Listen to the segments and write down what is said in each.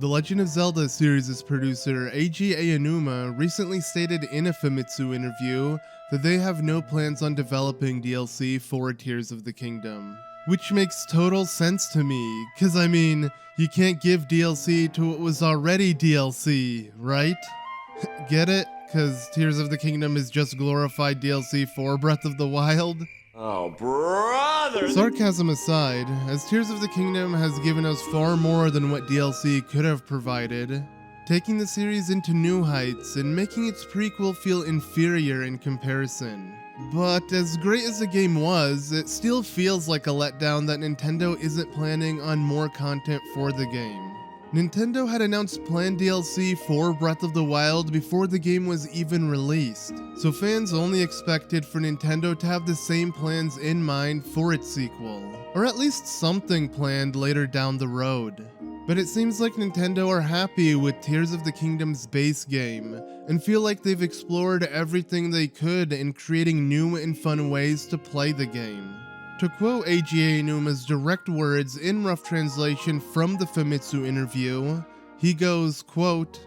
The Legend of Zelda series' producer Eiji Aonuma recently stated in a Famitsu interview that they have no plans on developing DLC for Tears of the Kingdom. Which makes total sense to me, cause I mean, you can't give DLC to what was already DLC, right? Get it? Cause Tears of the Kingdom is just glorified DLC for Breath of the Wild? Oh, brother! Sarcasm aside, as Tears of the Kingdom has given us far more than what DLC could have provided, taking the series into new heights and making its prequel feel inferior in comparison. But as great as the game was, it still feels like a letdown that Nintendo isn't planning on more content for the game. Nintendo had announced planned DLC for Breath of the Wild before the game was even released, so fans only expected for Nintendo to have the same plans in mind for its sequel, or at least something planned later down the road. But it seems like Nintendo are happy with Tears of the Kingdom's base game, and feel like they've explored everything they could in creating new and fun ways to play the game. To quote Eiji Aonuma's direct words in rough translation from the Famitsu interview, he goes, quote,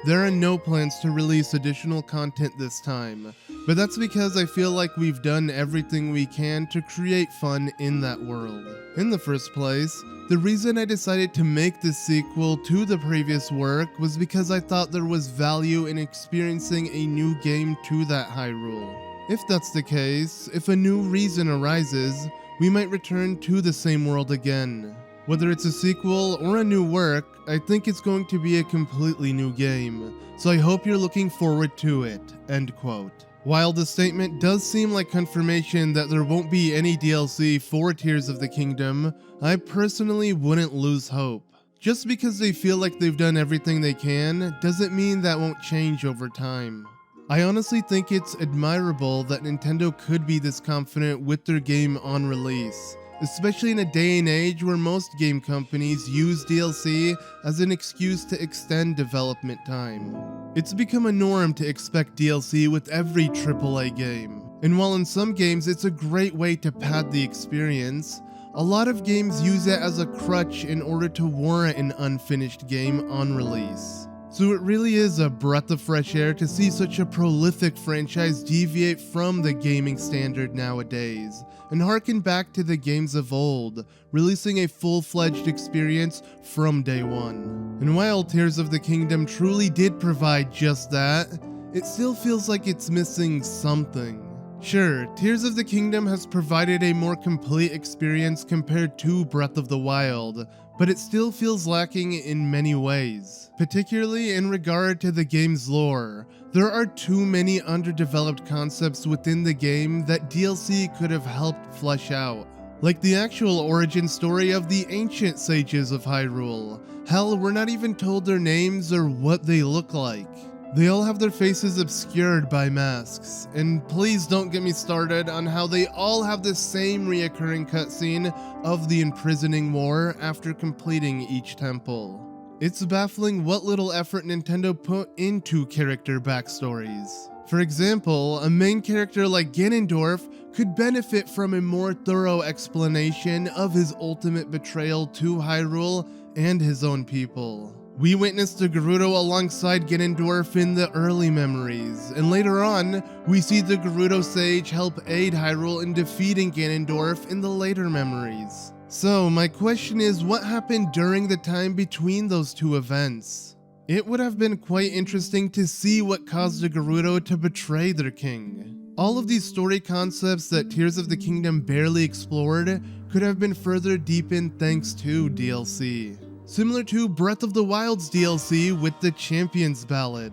"There are no plans to release additional content this time, but that's because I feel like we've done everything we can to create fun in that world. In the first place, the reason I decided to make this sequel to the previous work was because I thought there was value in experiencing a new game to that Hyrule. If that's the case, if a new reason arises, we might return to the same world again. Whether it's a sequel or a new work, I think it's going to be a completely new game, so I hope you're looking forward to it." End quote. While the statement does seem like confirmation that there won't be any DLC for Tears of the Kingdom, I personally wouldn't lose hope. Just because they feel like they've done everything they can, doesn't mean that won't change over time. I honestly think it's admirable that Nintendo could be this confident with their game on release, especially in a day and age where most game companies use DLC as an excuse to extend development time. It's become a norm to expect DLC with every AAA game, and while in some games it's a great way to pad the experience, a lot of games use it as a crutch in order to warrant an unfinished game on release. So it really is a breath of fresh air to see such a prolific franchise deviate from the gaming standard nowadays, and harken back to the games of old, releasing a full-fledged experience from day one. And while Tears of the Kingdom truly did provide just that, it still feels like it's missing something. Sure, Tears of the Kingdom has provided a more complete experience compared to Breath of the Wild, but it still feels lacking in many ways, particularly in regard to the game's lore. There are too many underdeveloped concepts within the game that DLC could have helped flesh out, like the actual origin story of the ancient sages of Hyrule. Hell, we're not even told their names or what they look like. They all have their faces obscured by masks, and please don't get me started on how they all have the same reoccurring cutscene of the imprisoning war after completing each temple. It's baffling what little effort Nintendo put into character backstories. For example, a main character like Ganondorf could benefit from a more thorough explanation of his ultimate betrayal to Hyrule and his own people. We witnessed the Gerudo alongside Ganondorf in the early memories, and later on, we see the Gerudo Sage help aid Hyrule in defeating Ganondorf in the later memories. So my question is, what happened during the time between those two events? It would have been quite interesting to see what caused the Gerudo to betray their king. All of these story concepts that Tears of the Kingdom barely explored could have been further deepened thanks to DLC. Similar to Breath of the Wild's DLC with the Champions Ballad,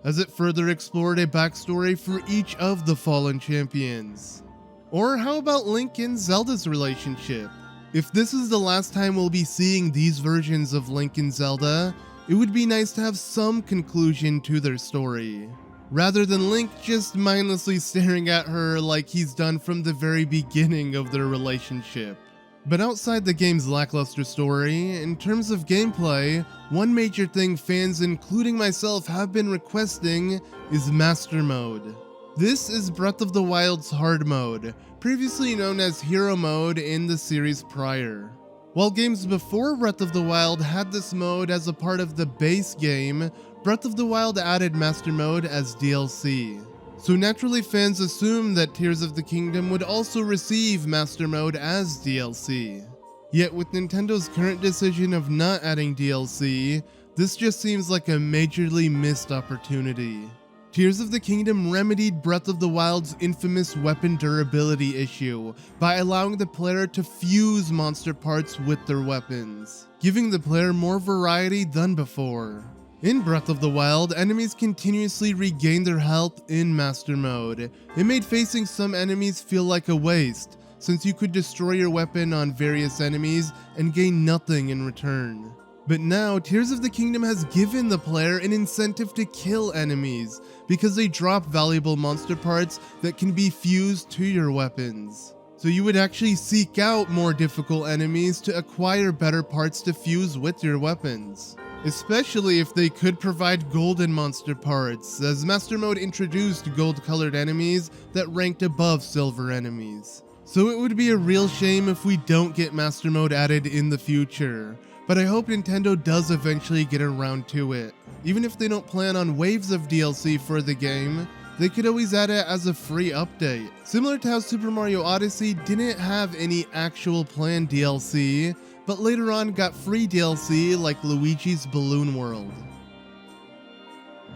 as it further explored a backstory for each of the fallen champions. Or how about Link and Zelda's relationship? If this is the last time we'll be seeing these versions of Link and Zelda, it would be nice to have some conclusion to their story, rather than Link just mindlessly staring at her like he's done from the very beginning of their relationship. But outside the game's lackluster story, in terms of gameplay, one major thing fans, including myself, have been requesting is Master Mode. This is Breath of the Wild's hard mode, previously known as Hero Mode in the series prior. While games before Breath of the Wild had this mode as a part of the base game, Breath of the Wild added Master Mode as DLC. So naturally fans assumed that Tears of the Kingdom would also receive Master Mode as DLC. Yet with Nintendo's current decision of not adding DLC, this just seems like a majorly missed opportunity. Tears of the Kingdom remedied Breath of the Wild's infamous weapon durability issue by allowing the player to fuse monster parts with their weapons, giving the player more variety than before. In Breath of the Wild, enemies continuously regain their health in Master Mode. It made facing some enemies feel like a waste, since you could destroy your weapon on various enemies and gain nothing in return. But now, Tears of the Kingdom has given the player an incentive to kill enemies, because they drop valuable monster parts that can be fused to your weapons. So you would actually seek out more difficult enemies to acquire better parts to fuse with your weapons. Especially if they could provide golden monster parts, as Master Mode introduced gold-colored enemies that ranked above silver enemies. So it would be a real shame if we don't get Master Mode added in the future, but I hope Nintendo does eventually get around to it. Even if they don't plan on waves of DLC for the game, they could always add it as a free update. Similar to how Super Mario Odyssey didn't have any actual planned DLC, but later on got free DLC like Luigi's Balloon World.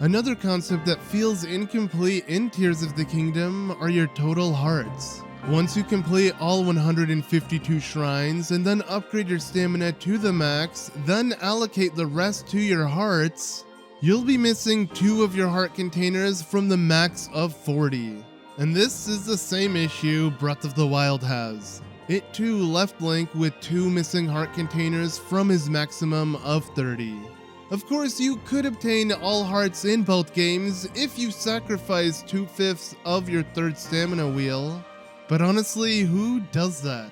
Another concept that feels incomplete in Tears of the Kingdom are your total hearts. Once you complete all 152 shrines and then upgrade your stamina to the max, then allocate the rest to your hearts, you'll be missing 2 of your heart containers from the max of 40. And this is the same issue Breath of the Wild has. It too left Link with 2 missing heart containers from his maximum of 30. Of course, you could obtain all hearts in both games if you sacrifice 2/5 of your 3rd stamina wheel, but honestly, who does that?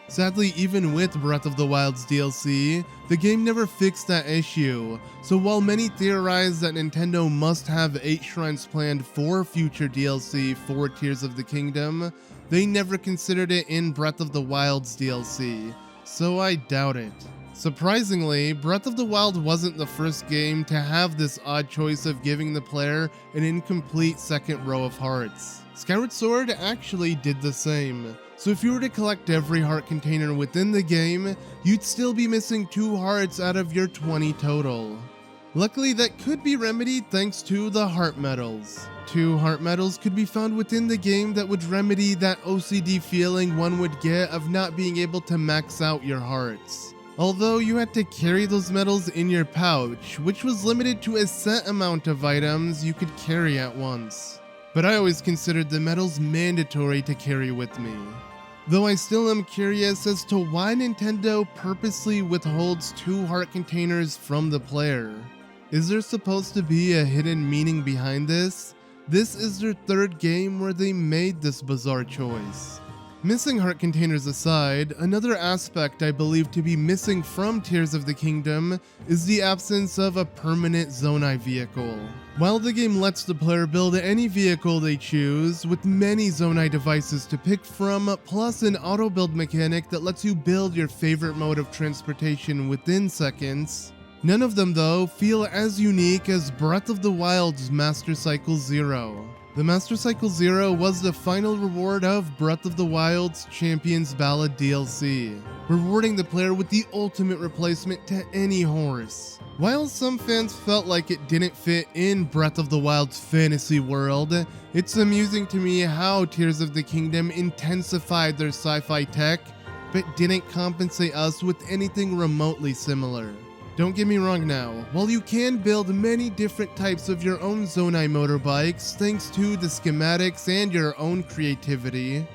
Sadly, even with Breath of the Wild's DLC, the game never fixed that issue, so while many theorize that Nintendo must have 8 shrines planned for future DLC for Tears of the Kingdom, they never considered it in Breath of the Wild's DLC, so I doubt it. Surprisingly, Breath of the Wild wasn't the first game to have this odd choice of giving the player an incomplete second row of hearts. Skyward Sword actually did the same. So if you were to collect every heart container within the game, you'd still be missing 2 hearts out of your 20 total. Luckily, that could be remedied thanks to the heart medals. 2 heart medals could be found within the game that would remedy that OCD feeling one would get of not being able to max out your hearts. Although you had to carry those medals in your pouch, which was limited to a set amount of items you could carry at once. But I always considered the medals mandatory to carry with me. Though I still am curious as to why Nintendo purposely withholds 2 heart containers from the player. Is there supposed to be a hidden meaning behind this? This is their 3rd game where they made this bizarre choice. Missing heart containers aside, another aspect I believe to be missing from Tears of the Kingdom is the absence of a permanent Zonai vehicle. While the game lets the player build any vehicle they choose, with many Zonai devices to pick from, plus an auto build mechanic that lets you build your favorite mode of transportation within seconds, none of them though feel as unique as Breath of the Wild's Master Cycle Zero. The Master Cycle Zero was the final reward of Breath of the Wild's Champion's Ballad DLC, rewarding the player with the ultimate replacement to any horse. While some fans felt like it didn't fit in Breath of the Wild's fantasy world, it's amusing to me how Tears of the Kingdom intensified their sci-fi tech, but didn't compensate us with anything remotely similar. Don't get me wrong now, while you can build many different types of your own Zonai motorbikes thanks to the schematics and your own creativity,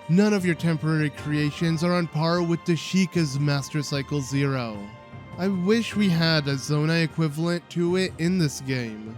none of your temporary creations are on par with the Sheikah's Master Cycle Zero. I wish we had a Zonai equivalent to it in this game.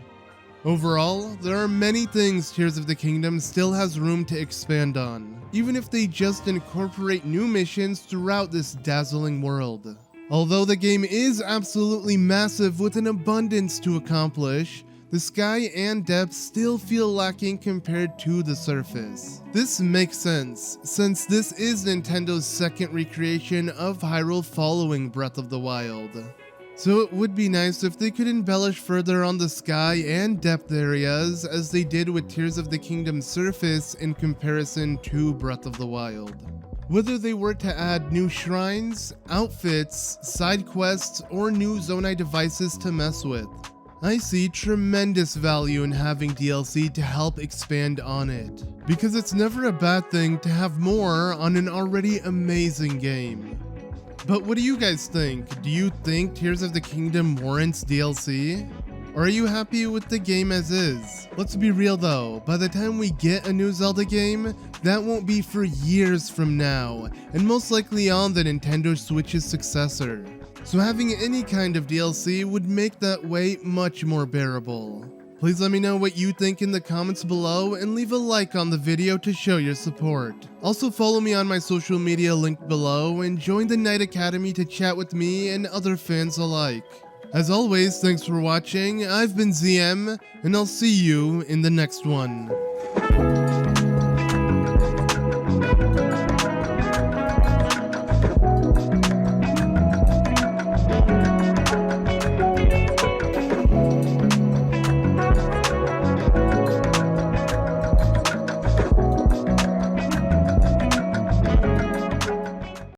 Overall, there are many things Tears of the Kingdom still has room to expand on, even if they just incorporate new missions throughout this dazzling world. Although the game is absolutely massive with an abundance to accomplish, the sky and depths still feel lacking compared to the surface. This makes sense, since this is Nintendo's second recreation of Hyrule following Breath of the Wild. So it would be nice if they could embellish further on the sky and depth areas as they did with Tears of the Kingdom's surface in comparison to Breath of the Wild. Whether they were to add new shrines, outfits, side quests, or new Zonai devices to mess with, I see tremendous value in having DLC to help expand on it, because it's never a bad thing to have more on an already amazing game. But what do you guys think? Do you think Tears of the Kingdom warrants DLC? Or are you happy with the game as is? Let's be real though, by the time we get a new Zelda game, that won't be for years from now, and most likely on the Nintendo Switch's successor. So having any kind of DLC would make that wait much more bearable. Please let me know what you think in the comments below and leave a like on the video to show your support. Also follow me on my social media linked below and join the Knight Academy to chat with me and other fans alike. As always, thanks for watching, I've been ZM, and I'll see you in the next one.